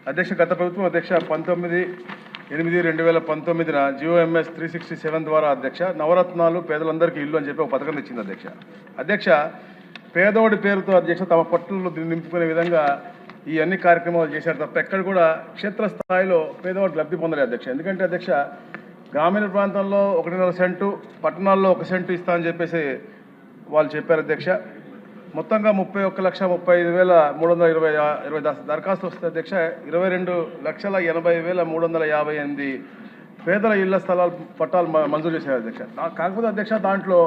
అధ్యక్ష గత ప్రభుత్వం అధ్యక్ష 19/8/2019 GOMS 367 ద్వారా అధ్యక్ష నవరత్నాలు పేదలందరికీ ఇల్లు అని చెప్పి ఒక పథకం ఇచ్చింది అధ్యక్ష పేదోడి పేరుతో అధ్యక్ష తమ పట్టులు నింపుకునే విధంగా ఈ అన్ని కార్యక్రమాలు చేశారు తప్ప ఎక్కడ కూడా క్షేత్రస్థాయిలో పేదవాడు లబ్ధి పొందలేదు అధ్యక్ష. ఎందుకంటే అధ్యక్ష గ్రామీణ ప్రాంతంలో 1.5 సెంటు, పట్టణాల్లో 1 సెంటు ఇస్తా అని చెప్పేసి వాళ్ళు చెప్పారు అధ్యక్ష. మొత్తంగా 31,35,320 దరఖాస్తులు వస్తే అధ్యక్ష 22,80,358 పేదల ఇళ్ల స్థలాలు పట్టాలు మంజూరు చేశారు అధ్యక్ష. కాకపోతే అధ్యక్ష దాంట్లో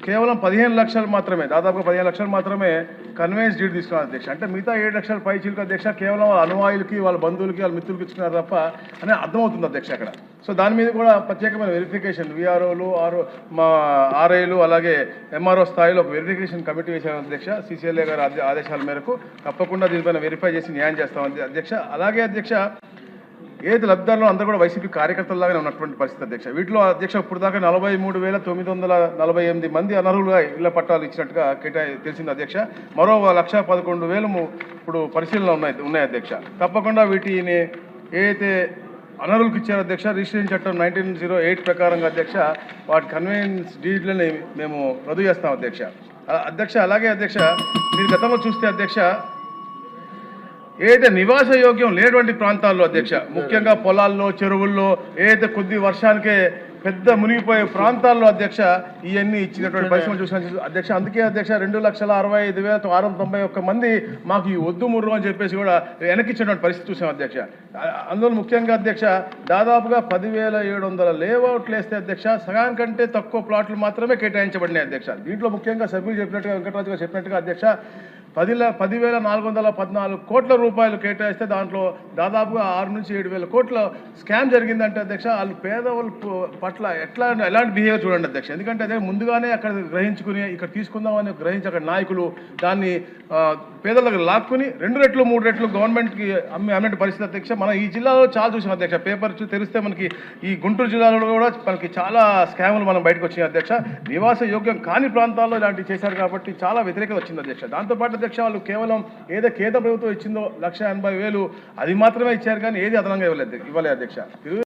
కేవలం 15 లక్షలు మాత్రమే, దాదాపుగా 15 లక్షలు మాత్రమే కన్వేన్స్ డీడ్ తీసుకున్నారు అధ్యక్ష. అంటే మిగతా 7 లక్షల పై చిలుకు అధ్యక్ష కేవలం వాళ్ళ అనువాయులకి, వాళ్ళ బంధువులకి, వాళ్ళ మిత్రులకి ఇచ్చుకున్నారు తప్ప అని అర్థమవుతుంది అధ్యక్ష అక్కడ. సో దాని మీద కూడా ప్రత్యేకమైన వెరిఫికేషన్ VROలు, RIలు అలాగే MRO స్థాయిలో ఒక వెరిఫికేషన్ కమిటీ వేశారు అధ్యక్ష. CCLA గారి ఆదేశాల మేరకు తప్పకుండా దీనిపైన వెరిఫై చేసి న్యాయం చేస్తాం అధ్యక్ష. అలాగే అధ్యక్ష ఏది లబ్ధిదారులు అందరూ కూడా వైసీపీ కార్యకర్తలాగానే ఉన్నటువంటి పరిస్థితి అధ్యక్ష. వీటిలో అధ్యక్ష ఇప్పుడు దాకా 43,948 మంది అనర్హులుగా ఇళ్ల పట్టాలు ఇచ్చినట్టుగా తెలిసింది అధ్యక్ష. మరో 1,11,000 ఇప్పుడు పరిశీలనలో ఉన్నాయి అధ్యక్ష. తప్పకుండా వీటిని ఏదైతే అనర్హులకు ఇచ్చారు అధ్యక్ష రిజిస్ట్రేషన్ చట్టం 1908 ప్రకారంగా అధ్యక్ష వాటి కన్వీనియన్స్ డీడ్లని మేము రద్దు చేస్తాం అధ్యక్ష. అలాగే అధ్యక్ష మీరు గతంలో చూస్తే అధ్యక్ష ఏదైతే నివాస యోగ్యం లేనటువంటి ప్రాంతాల్లో అధ్యక్ష ముఖ్యంగా పొలాల్లో, చెరువుల్లో ఏదైతే కొద్ది వర్షానికే పెద్ద మునిగిపోయే ప్రాంతాల్లో అధ్యక్ష ఇవన్నీ ఇచ్చినటువంటి పరిశ్రమలు చూసిన అధ్యక్ష. అందుకే అధ్యక్ష 2,65,691 మంది మాకు ఈ వద్దు ముర్రు అని చెప్పేసి కూడా వెనక్కిచ్చినటువంటి పరిస్థితి చూసాం అధ్యక్ష. అందులో ముఖ్యంగా అధ్యక్ష దాదాపుగా 10,700 లేఅవుట్లు వేస్తే అధ్యక్ష సగానికంటే తక్కువ ప్లాట్లు మాత్రమే కేటాయించబడినాయి అధ్యక్ష. దీంట్లో ముఖ్యంగా సభ్యులు చెప్పినట్టుగా, వెంకటరాజు గారు చెప్పినట్టుగా అధ్యక్ష 10,414 కోట్ల రూపాయలు కేటాయిస్తే దాంట్లో దాదాపుగా 6 నుంచి 7,000 కోట్ల స్కామ్ జరిగిందంటే అధ్యక్ష వాళ్ళు పేదవాళ్ళ పట్ల ఎలాంటి బిహేవియర్ చూడండి అధ్యక్ష. ఎందుకంటే అదే ముందుగానే అక్కడ గ్రహించుకుని ఇక్కడ తీసుకుందామని గ్రహించి అక్కడ నాయకులు దాన్ని పేదలకు లాక్కుని 2 రెట్లు 3 రెట్లు గవర్నమెంట్కి అమ్మినట్టు పరిస్థితి అధ్యక్ష. మనం ఈ జిల్లాలో చాలా చూసాం అధ్యక్ష. పేపర్ తెరిస్తే మనకి ఈ గుంటూరు జిల్లాలో కూడా మనకి చాలా స్కాములు మనం బయటకు వచ్చినాయి అధ్యక్ష. నివాస యోగ్యం కాని ప్రాంతాల్లో ఇలాంటివి చేశారు కాబట్టి చాలా వ్యతిరేకత వచ్చింది అధ్యక్ష. దాంతోపాటు అధ్యక్ష వాళ్ళు కేవలం ఏదో కేంద్ర ప్రభుత్వం ఇచ్చిందో 1,80,000 అది మాత్రమే ఇచ్చారు కానీ ఏది అదనంగా ఇవ్వలేదు అధ్యక్ష.